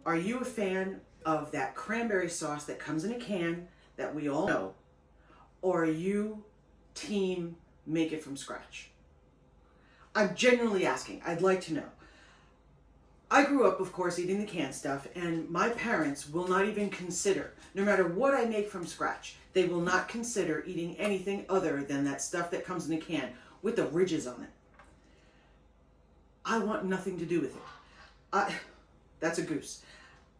Are you a fan of that cranberry sauce that comes in a can that we all know? Or are you team make it from scratch? I'm genuinely asking. I'd like to know. I grew up, of course, eating the canned stuff, and my parents will not even consider, no matter what I make from scratch, they will not consider eating anything other than that stuff that comes in a can with the ridges on it. I want nothing to do with it. That's a goose.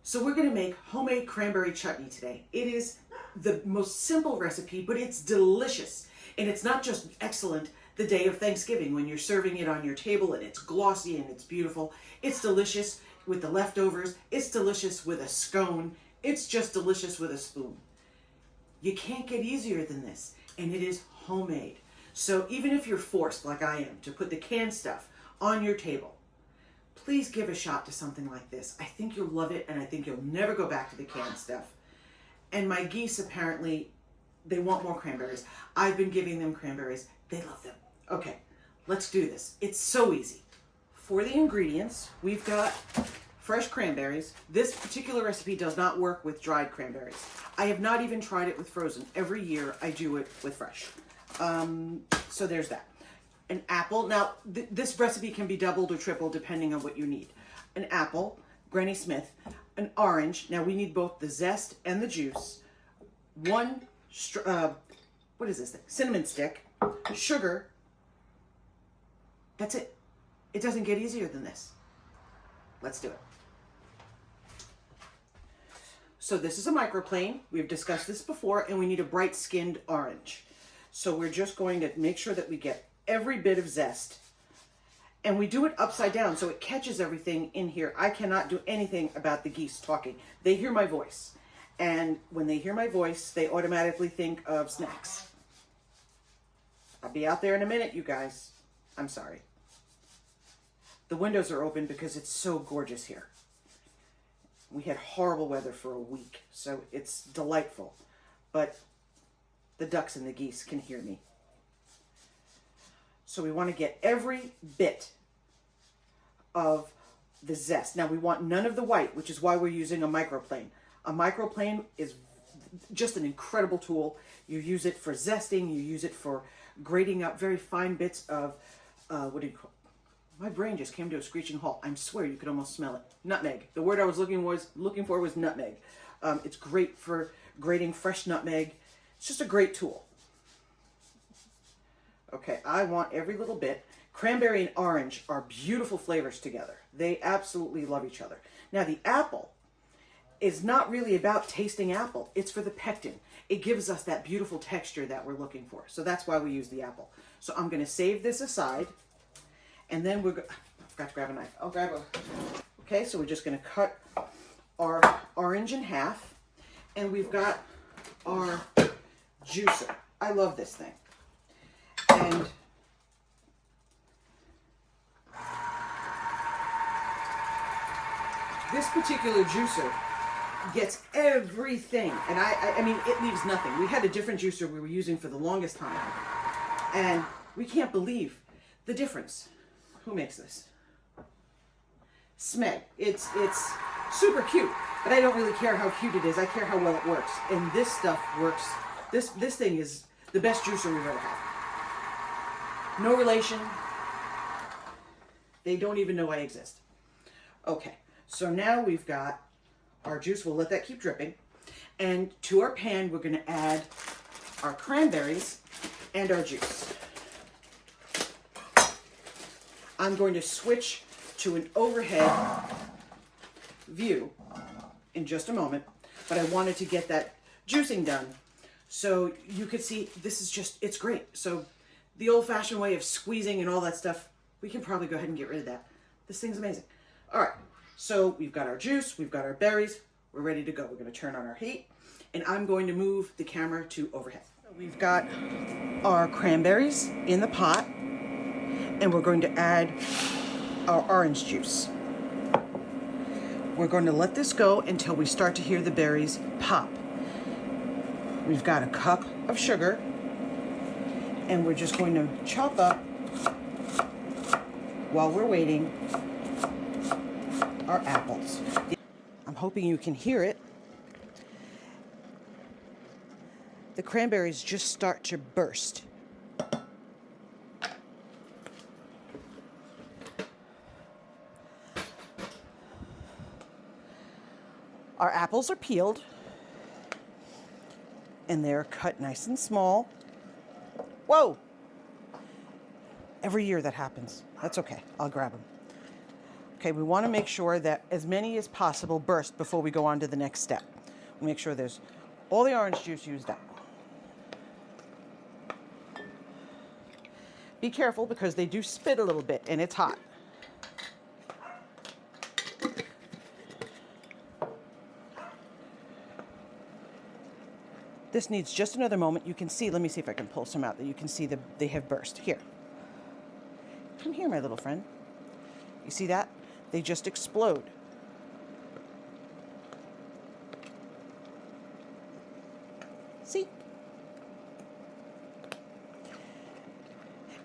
So we're going to make homemade cranberry chutney today. It is the most simple recipe, but it's delicious. And it's not just excellent the day of Thanksgiving when you're serving it on your table and it's glossy and it's beautiful. It's delicious with the leftovers. It's delicious with a scone. It's just delicious with a spoon. You can't get easier than this, and it is homemade. So even if you're forced, like I am, to put the canned stuff on your table, please give a shot to something like this. I think you'll love it, and I think you'll never go back to the canned stuff. And my geese, apparently, they want more cranberries. I've been giving them cranberries. They love them. Okay, let's do this. It's so easy. For the ingredients, we've got fresh cranberries. This particular recipe does not work with dried cranberries. I have not even tried it with frozen. Every year I do it with fresh. So there's that. An apple. Now, this recipe can be doubled or tripled depending on what you need. An apple, Granny Smith, an orange. Now we need both the zest and the juice. What is this thing? Cinnamon stick, sugar. That's it. It doesn't get easier than this. Let's do it. So this is a microplane. We've discussed this before, and we need a bright skinned orange. So we're just going to make sure that we get every bit of zest, and we do it upside down so it catches everything in here. I cannot do anything about the geese talking. They hear my voice, and when they hear my voice, they automatically think of snacks. I'll be out there in a minute, you guys. I'm sorry. The windows are open because it's so gorgeous here. We had horrible weather for a week, so it's delightful, but the ducks and the geese can hear me. So we want to get every bit of the zest. Now we want none of the white, which is why we're using a microplane. A microplane is just an incredible tool. You use it for zesting, you use it for grating up very fine bits of, what do you call it? My brain just came to a screeching halt. I swear you could almost smell it. Nutmeg. The word I was looking for was nutmeg. It's great for grating fresh nutmeg. It's just a great tool. Okay, I want every little bit. Cranberry and orange are beautiful flavors together. They absolutely love each other. Now the apple is not really about tasting apple. It's for the pectin. It gives us that beautiful texture that we're looking for. So that's why we use the apple. So I'm going to save this aside. And then I forgot to grab a knife. I'll grab a... Okay, so we're just going to cut our orange in half. And we've got our juicer. I love this thing. And this particular juicer gets everything. And I mean, it leaves nothing. We had a different juicer we were using for the longest time. And we can't believe the difference. Who makes this? Smeg. It's super cute, but I don't really care how cute it is. I care how well it works. And this stuff works. This thing is the best juicer we've ever had. No relation. They don't even know I exist. Okay, so now we've got our juice. We'll let that keep dripping. And to our pan, we're going to add our cranberries and our juice. I'm going to switch to an overhead view in just a moment, but I wanted to get that juicing done so you could see this is just, it's great. So the old-fashioned way of squeezing and all that stuff, we can probably go ahead and get rid of that. This thing's amazing. All right, so we've got our juice, we've got our berries, we're ready to go. We're going to turn on our heat, and I'm going to move the camera to overhead. We've got our cranberries in the pot, and we're going to add our orange juice. We're going to let this go until we start to hear the berries pop. We've got a cup of sugar, and we're just going to chop up, while we're waiting, our apples. I'm hoping you can hear it. The cranberries just start to burst. Our apples are peeled and they're cut nice and small. Whoa! Every year that happens. That's okay. I'll grab them. Okay, we want to make sure that as many as possible burst before we go on to the next step. We make sure there's all the orange juice used up. Be careful because they do spit a little bit and it's hot. This needs just another moment. You can see, let me see if I can pull some out that you can see that they have burst. Here. Come here, my little friend. You see that? They just explode. See?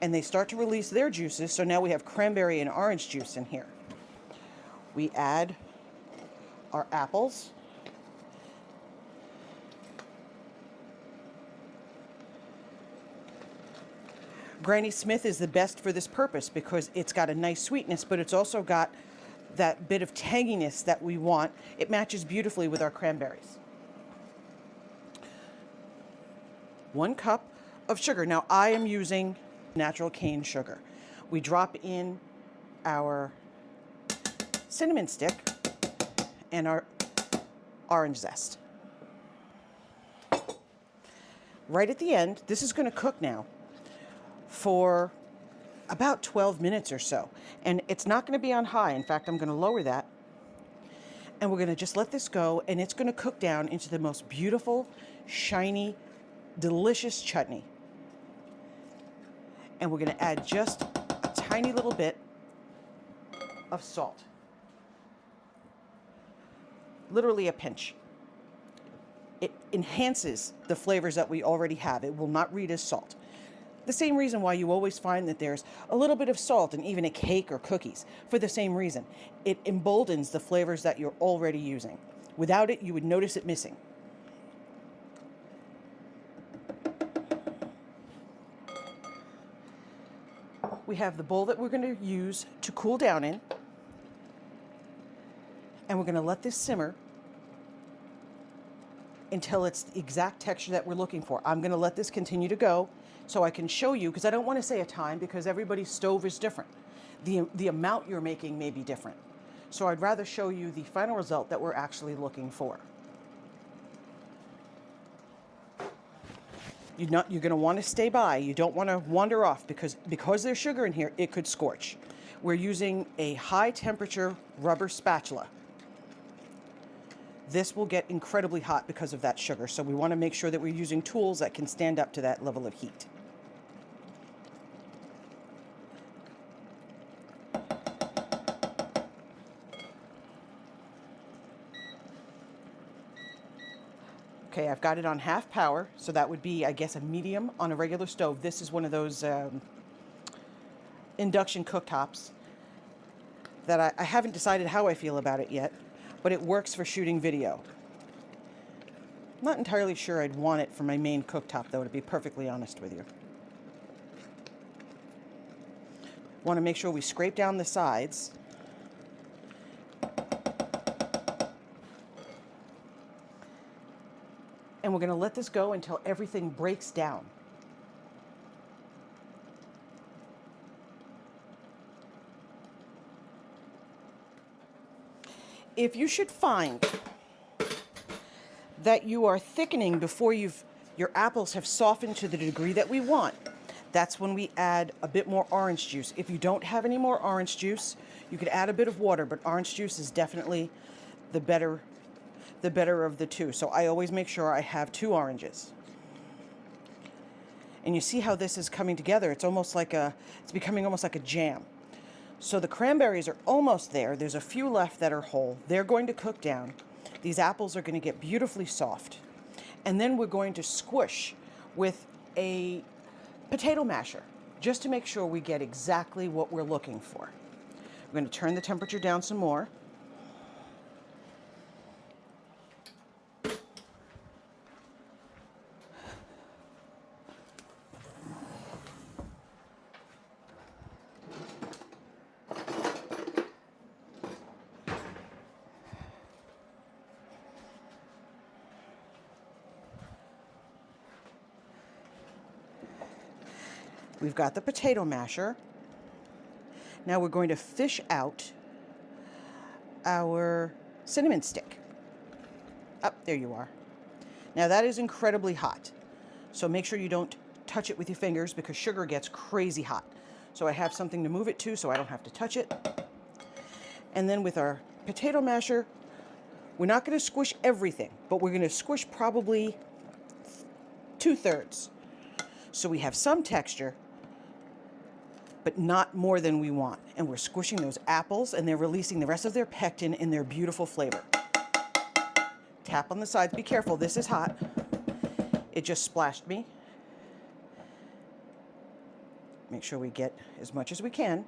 And they start to release their juices, so now we have cranberry and orange juice in here. We add our apples. Granny Smith is the best for this purpose because it's got a nice sweetness, but it's also got that bit of tanginess that we want. It matches beautifully with our cranberries. 1 cup of sugar. Now I am using natural cane sugar. We drop in our cinnamon stick and our orange zest. Right at the end, this is going to cook now for about 12 minutes or so. And it's not going to be on high. In fact, I'm going to lower that. And we're going to just let this go, and it's going to cook down into the most beautiful, shiny, delicious chutney. And we're going to add just a tiny little bit of salt. Literally a pinch. It enhances the flavors that we already have. It will not read as salt. The same reason why you always find that there's a little bit of salt in even a cake or cookies. For the same reason. It emboldens the flavors that you're already using. Without it, you would notice it missing. We have the bowl that we're going to use to cool down in. And we're going to let this simmer until it's the exact texture that we're looking for. I'm going to let this continue to go so I can show you, because I don't want to say a time because everybody's stove is different. The amount you're making may be different. So I'd rather show you the final result that we're actually looking for. You're going to want to stay by. You don't want to wander off because there's sugar in here, it could scorch. We're using a high temperature rubber spatula. This will get incredibly hot because of that sugar, so we want to make sure that we're using tools that can stand up to that level of heat. Okay, I've got it on half power, so that would be, I guess, a medium on a regular stove. This is one of those induction cooktops that I haven't decided how I feel about it yet, but it works for shooting video. I'm not entirely sure I'd want it for my main cooktop, though, to be perfectly honest with you. Want to make sure we scrape down the sides. And we're going to let this go until everything breaks down. If you should find that you are thickening before your apples have softened to the degree that we want, that's when we add a bit more orange juice. If you don't have any more orange juice, you could add a bit of water, but orange juice is definitely the better of the two. So I always make sure I have 2 oranges. And you see how this is coming together. It's becoming almost like a jam. So the cranberries are almost there. There's a few left that are whole. They're going to cook down. These apples are going to get beautifully soft. And then we're going to squish with a potato masher just to make sure we get exactly what we're looking for. We're going to turn the temperature down some more. We've got the potato masher. Now we're going to fish out our cinnamon stick. Up, there you are. Now that is incredibly hot. So make sure you don't touch it with your fingers because sugar gets crazy hot. So I have something to move it to so I don't have to touch it. And then with our potato masher, we're not going to squish everything, but we're going to squish probably 2/3. So we have some texture, but not more than we want. And we're squishing those apples and they're releasing the rest of their pectin and their beautiful flavor. Tap on the sides. Be careful, this is hot. It just splashed me. Make sure we get as much as we can.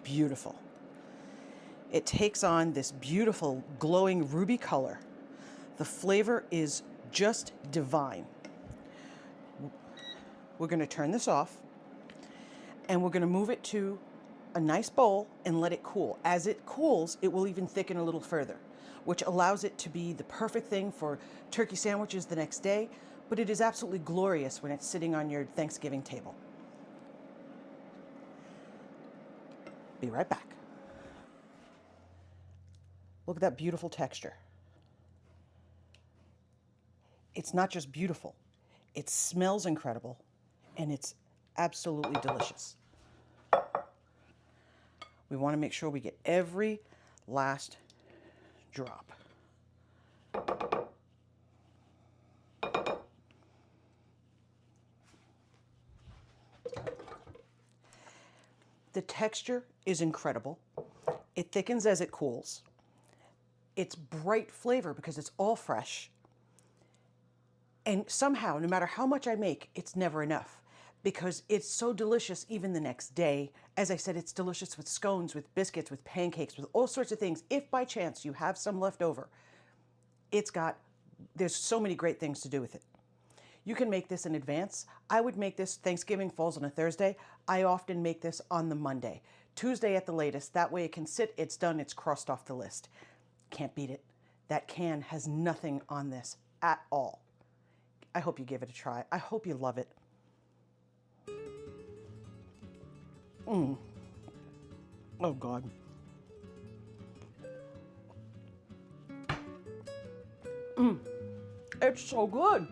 Beautiful. It takes on this beautiful glowing ruby color. The flavor is just divine. We're going to turn this off and we're going to move it to a nice bowl and let it cool. As it cools, it will even thicken a little further, which allows it to be the perfect thing for turkey sandwiches the next day, but it is absolutely glorious when it's sitting on your Thanksgiving table. Be right back. Look at that beautiful texture. It's not just beautiful, it smells incredible, and it's absolutely delicious. We want to make sure we get every last drop. The texture is incredible. It thickens as it cools. It's bright flavor because it's all fresh. And somehow, no matter how much I make, it's never enough because it's so delicious even the next day. As I said, it's delicious with scones, with biscuits, with pancakes, with all sorts of things. If by chance you have some left over, there's so many great things to do with it. You can make this in advance. I would make this, Thanksgiving falls on a Thursday. I often make this on the Monday, Tuesday at the latest. That way it can sit, it's done, it's crossed off the list. Can't beat it. That can has nothing on this at all. I hope you give it a try. I hope you love it. Oh God. It's so good.